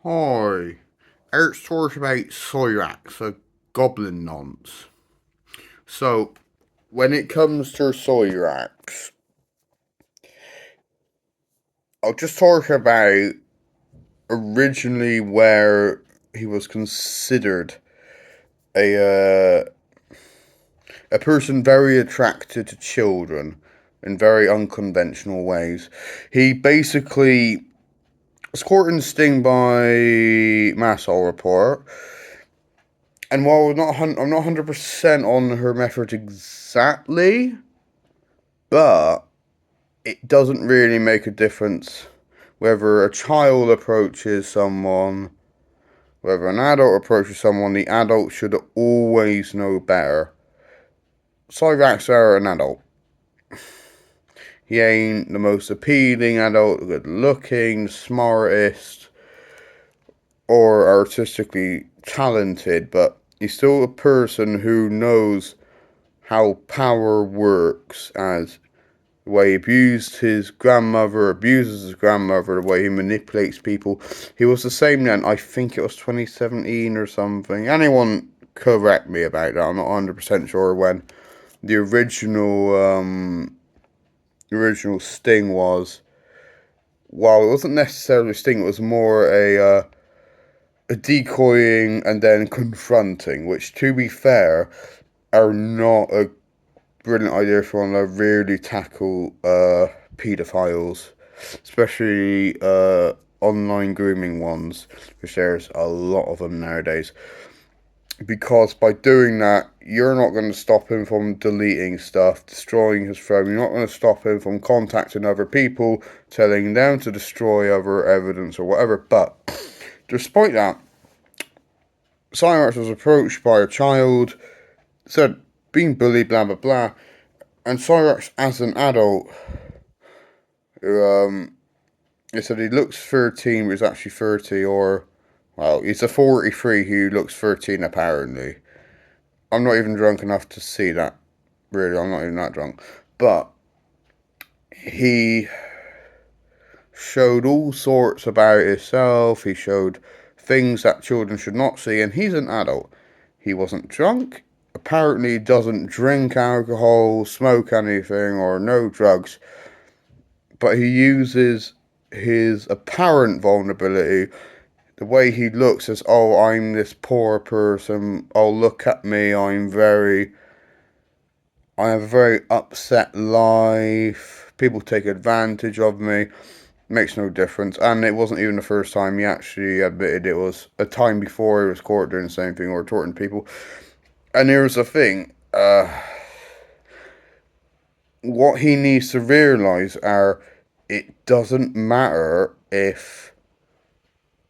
Hi, Eric's talking about Cyraxx, a goblin nonce. So, when it comes to Cyraxx, I'll just talk about originally where he was considered a a person very attracted to children in very unconventional ways. He basically was caught in sting by Massall report. And while I'm not 100% on her methods exactly, but it doesn't really make a difference whether a child approaches someone, whether an adult approaches someone. The adult should always know better. Cyraxx are an adult. He ain't the most appealing adult, good looking, smartest, or artistically talented, but he's still a person who knows how power works, as the way he abuses his grandmother, the way he manipulates people. He was the same then. I think it was 2017 or something. Anyone correct me about that. I'm not 100% sure when the original Sting was. While it wasn't necessarily Sting, it was more a decoying and then confronting, which, to be fair, are not a brilliant idea for one to really tackle paedophiles, especially online grooming ones, which there's a lot of them nowadays. Because by doing that, you're not going to stop him from deleting stuff, destroying his phone. You're not going to stop him from contacting other people, telling them to destroy other evidence or whatever. But despite that, Cyraxx was approached by a child, said being bullied, blah blah blah, and Cyraxx as an adult, they said he looks 13, but he's actually 30, or, well, he's a 43 who looks 13 apparently. I'm not even drunk enough to see that, really, I'm not even that drunk. But he showed all sorts about himself, he showed things that children should not see, and he's an adult. He wasn't drunk, apparently doesn't drink alcohol, smoke anything, or no drugs, but he uses his apparent vulnerability, the way he looks, as, oh, I'm this poor person, oh, look at me, I have a very upset life, people take advantage of me, makes no difference. And it wasn't even the first time. He actually admitted it was a time before he was caught doing the same thing or torturing people. And here's the thing, what he needs to realise are, it doesn't matter if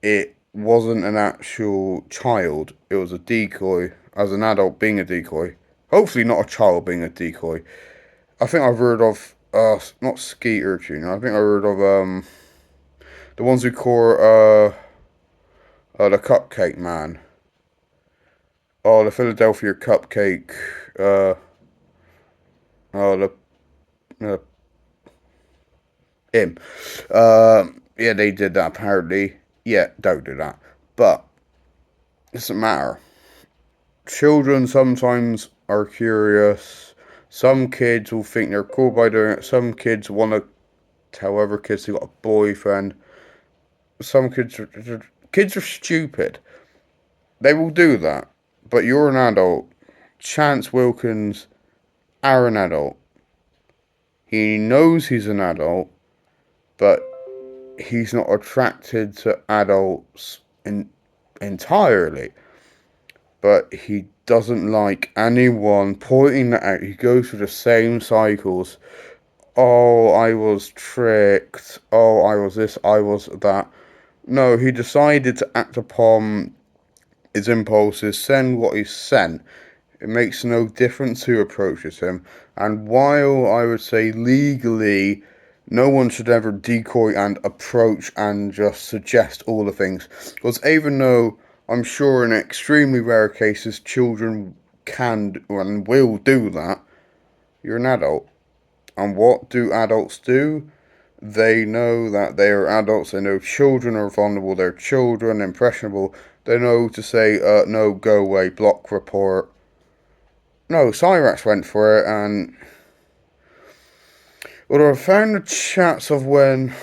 it wasn't an actual child, it was a decoy, as an adult being a decoy. Hopefully not a child being a decoy. I think I've heard of, not Skeeter Jr., I think I heard of, the ones who call, the Cupcake Man. Oh, the Philadelphia Cupcake, uh, oh, uh, him. Yeah, they did that apparently. Yeah, don't do that. But, it doesn't matter. Children sometimes are curious. Some kids will think they're cool by doing it. Some kids want to tell other kids they got a boyfriend. Some kids are stupid. They will do that. But you're an adult. Chance Wilkins are an adult. He knows he's an adult, but he's not attracted to adults entirely. But he doesn't like anyone pointing that out. He goes through the same cycles. Oh, I was tricked. Oh, I was this, I was that. No, he decided to act upon his impulses, send what he sent. It makes no difference who approaches him. And while I would say legally, no one should ever decoy and approach and just suggest all the things. Because even though I'm sure in extremely rare cases children can and will do that, you're an adult. And what do adults do? They know that they are adults. They know children are vulnerable. They're children, impressionable. They know to say, no, go away, block report. No, Cyraxx went for it, and although I found the chats of when,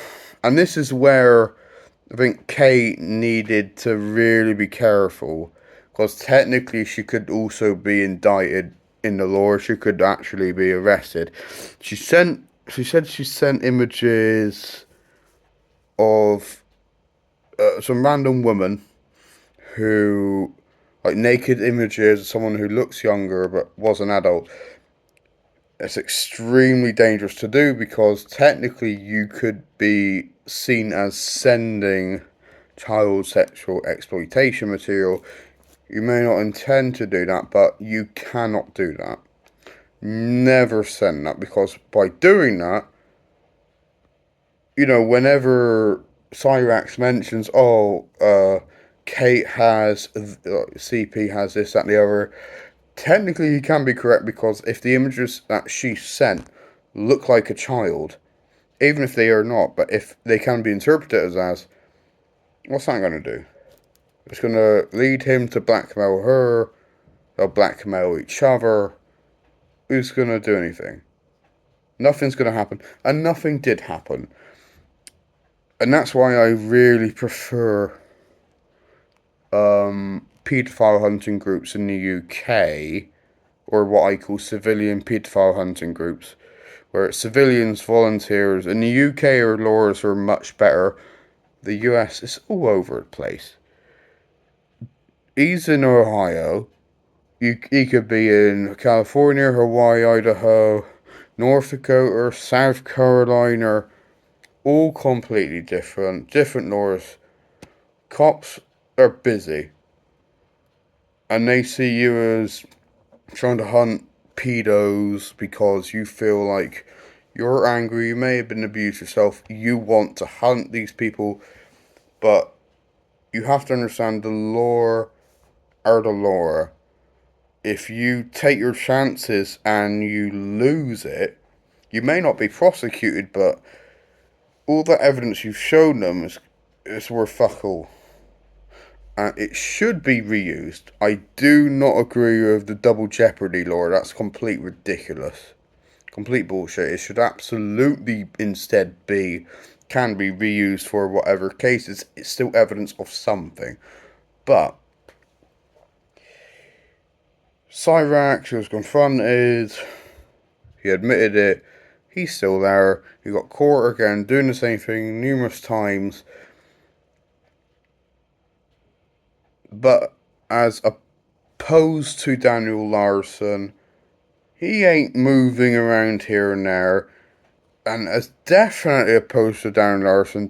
and this is where I think Kate needed to really be careful, because technically she could also be indicted in the law. She could actually be arrested. She said she sent images of some random woman who, like naked images of someone who looks younger but was an adult. It's extremely dangerous to do because technically you could be seen as sending child sexual exploitation material. You may not intend to do that, but you cannot do that. Never send that, because by doing that, whenever Cyraxx mentions, Kate has, CP has this, that, and the other, technically he can be correct, because if the images that she sent look like a child, even if they are not, but if they can be interpreted as, what's that going to do? It's going to lead him to blackmail her, they'll blackmail each other. Who's going to do anything? Nothing's going to happen, and nothing did happen. And that's why I really prefer paedophile hunting groups in the UK, or what I call civilian paedophile hunting groups, where it's civilians, volunteers. In the UK, our laws are much better. The US is all over the place. He's in Ohio. He could be in California, Hawaii, Idaho, North Dakota, South Carolina. All completely different laws. Cops are busy, and they see you as trying to hunt pedos because you feel like you're angry, you may have been abused yourself, you want to hunt these people, but you have to understand the law are the law. If you take your chances and you lose it, you may not be prosecuted, but all the evidence you've shown them is worth fuck all. And it should be reused. I do not agree with the double jeopardy law. That's complete ridiculous. Complete bullshit. It should absolutely instead can be reused for whatever cases. It's still evidence of something. But Cyraxx was confronted. He admitted it. He's still there. He got caught again doing the same thing numerous times. But as opposed to Daniel Larson, he ain't moving around here and there. And as definitely opposed to Daniel Larson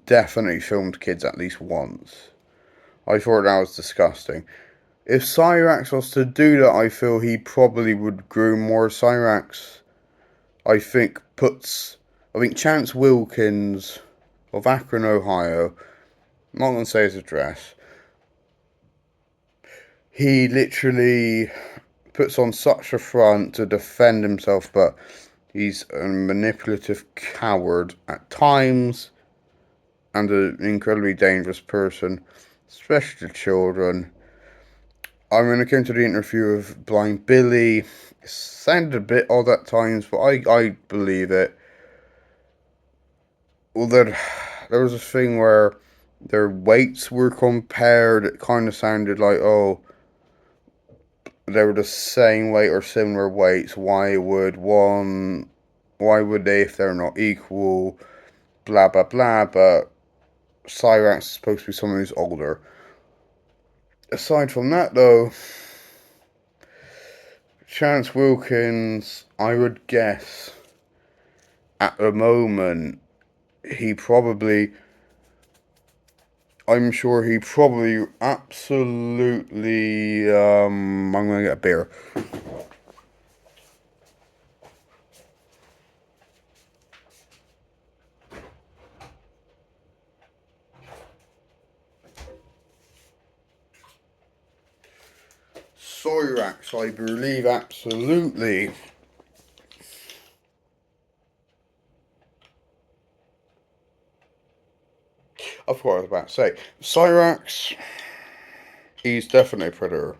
definitely filmed kids at least once. I thought that was disgusting. If Cyraxx was to do that, I feel he probably would groom more. Cyraxx, I think Chance Wilkins of Akron, Ohio, I'm not going to say his address, he literally puts on such a front to defend himself, but he's a manipulative coward at times and an incredibly dangerous person, especially to children. I mean, I came to the interview of Blind Billy. It sounded a bit odd at times, but I believe it. Well, there was a thing where their weights were compared. It kind of sounded like, oh, they were the same weight or similar weights. Why would they if they're not equal? Blah, blah, blah. But Cyraxx is supposed to be someone who's older. Aside from that, though, Chance Wilkins, I would guess, at the moment, I'm sure he probably absolutely, I'm gonna get a beer. Cyraxx, I believe, absolutely Of course, I was about to say. Cyraxx, he's definitely a predator.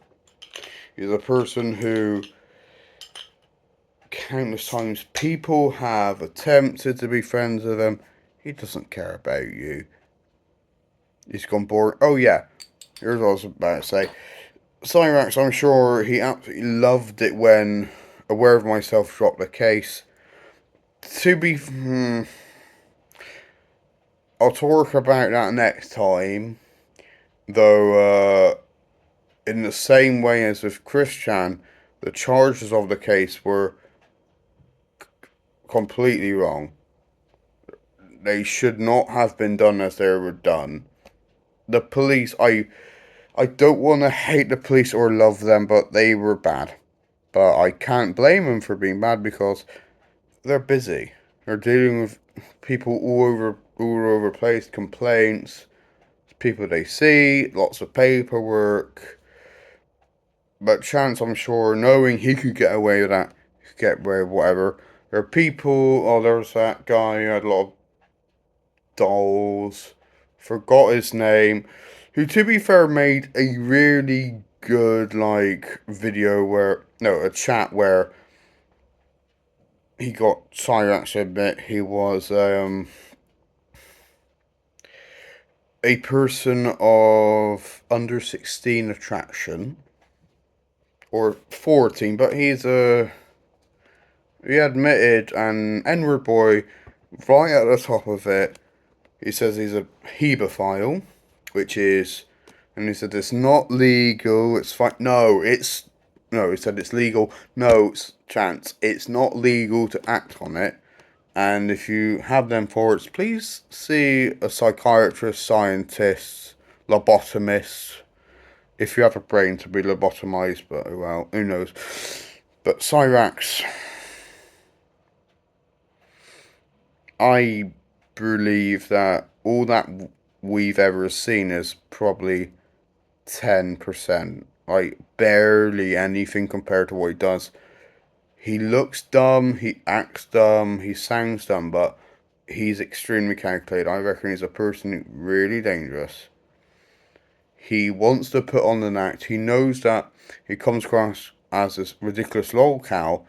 He's a person who, countless times, people have attempted to be friends with him. He doesn't care about you. He's gone bored. Oh, yeah. Here's what I was about to say. Cyraxx, I'm sure he absolutely loved it when Aware of Myself dropped the case. To be... I'll talk about that next time. Though, in the same way as with Christian, the charges of the case were completely wrong. They should not have been done as they were done. The police, I don't want to hate the police or love them, but they were bad. But I can't blame them for being bad because they're busy. They're dealing with people all over the place, complaints, people they see, lots of paperwork. But Chance, I'm sure, knowing he could get away with that, he could get away with whatever. There are people, oh, there's that guy who had a lot of dolls, forgot his name, who, to be fair, made a really good, like, video where, no, a chat where he got Cyraxx to admit he was, a person of under 16 attraction, or 14, but he admitted an N-word boy right at the top of it. He says he's a hebephile, which is, and he said it's not legal, it's fine. No, he said it's legal. No, it's Chance. It's not legal to act on it. And if you have them thoughts, please see a psychiatrist, scientist, lobotomist. If you have a brain to be lobotomized, but well, who knows. But Cyraxx, I believe that all that we've ever seen is probably 10%. Like, barely anything compared to what he does. He looks dumb, he acts dumb, he sounds dumb, but he's extremely calculated. I reckon he's a person really dangerous. He wants to put on an act. He knows that he comes across as this ridiculous lolcow,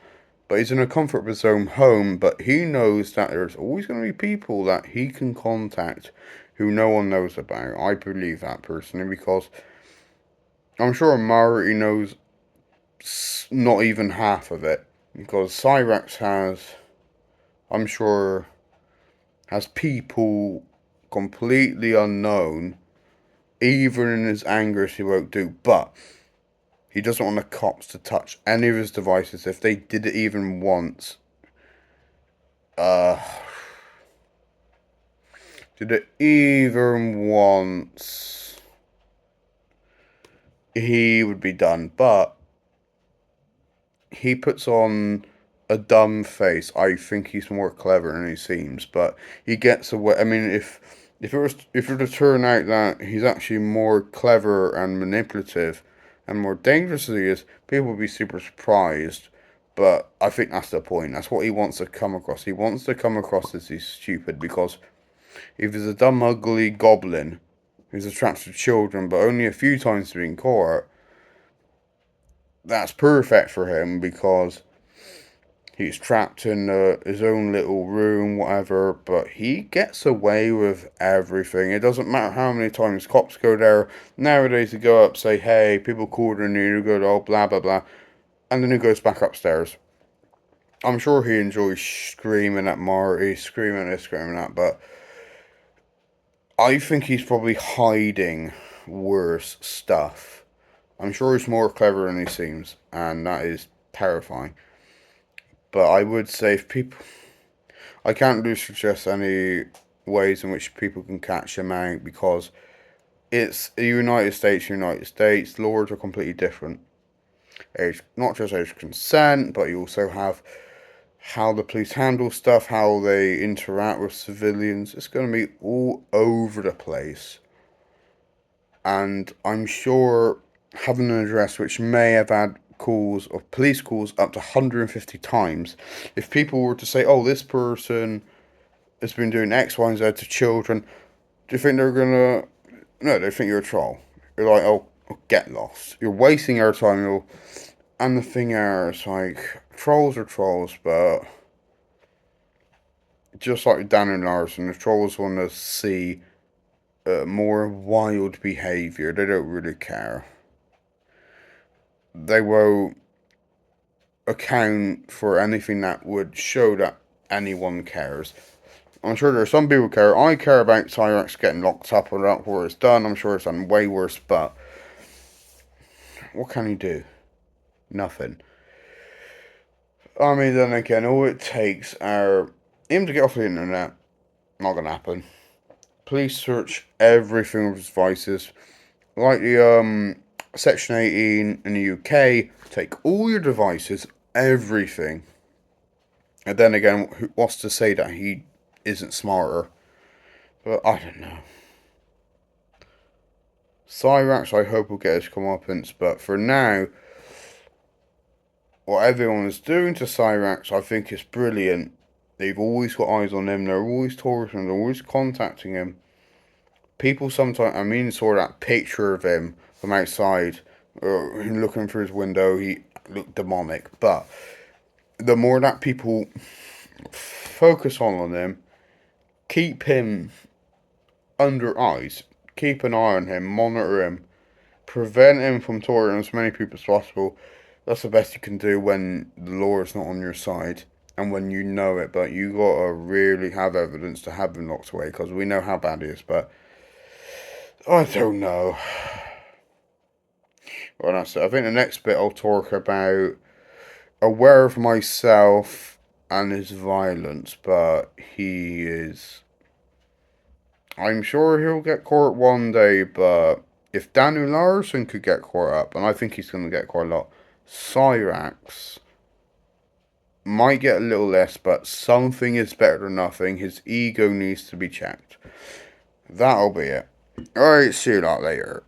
but he's in a comfort of his own home. But he knows that there's always going to be people that he can contact who no one knows about. I believe that personally because I'm sure Marty knows not even half of it. Because Cyraxx I'm sure, has people completely unknown. Even in his anger, he won't do. But he doesn't want the cops to touch any of his devices. If they did it even once, uh, did it even once, he would be done. But he puts on a dumb face. I think he's more clever than he seems, but he gets away. I mean, if it were to turn out that he's actually more clever and manipulative and more dangerous as he is, people would be super surprised. But I think that's the point. That's what he wants to come across. He wants to come across as he's stupid because if he's a dumb, ugly goblin who's attracted to children, but only a few times been caught, that's perfect for him because he's trapped in his own little room, whatever, but he gets away with everything. It doesn't matter how many times cops go there. Nowadays, they go up, say, hey, people cornering you, go, oh, blah, blah, blah, and then he goes back upstairs. I'm sure he enjoys screaming at Marty, screaming this, screaming that, but I think he's probably hiding worse stuff. I'm sure he's more clever than he seems, and that is terrifying. But I would say if people, I can't really suggest any ways in which people can catch him out because it's the United States. United States laws are completely different. Age, not just age consent, but you also have how the police handle stuff, how they interact with civilians. It's going to be all over the place. And I'm sure having an address which may have had calls of police calls up to 150 times, if people were to say, oh, this person has been doing X, Y, and Z to children, Do you think they're gonna? No, they think you're a troll. You're like, oh, get lost. You're wasting our time. And the thing is, like, trolls are trolls, but just like Dan and Larson, the trolls want to see more wild behavior. They don't really care. They will account for anything that would show that anyone cares. I'm sure there are some people who care. I care about Cyraxx getting locked up or that where it's done. I'm sure it's done way worse, but what can he do? Nothing. I mean, then again, all it takes are him to get off the internet. Not gonna happen. Please search everything with his devices. Like the Section 18 in the UK, take all your devices, everything. And then again, what's to say that he isn't smarter? But I don't know. Cyraxx, I hope will get his comeuppance, but for now, what everyone is doing to Cyraxx, I think is brilliant. They've always got eyes on him, they're always talking to him, they're always contacting him. People sometimes, I mean, saw that picture of him from outside, looking through his window, he looked demonic. But the more that people focus on him, keep him under eyes, keep an eye on him, monitor him, prevent him from torturing as many people as possible. That's the best you can do when the law is not on your side and when you know it. But you gotta really have evidence to have him locked away because we know how bad he is. But I don't know. Well, that's it. I think the next bit I'll talk about aware of myself and his violence, but he is. I'm sure he'll get caught one day, but if Daniel Larson could get caught up, and I think he's going to get quite a lot, Cyraxx might get a little less, but something is better than nothing. His ego needs to be checked. That'll be it. Alright, see you lot later.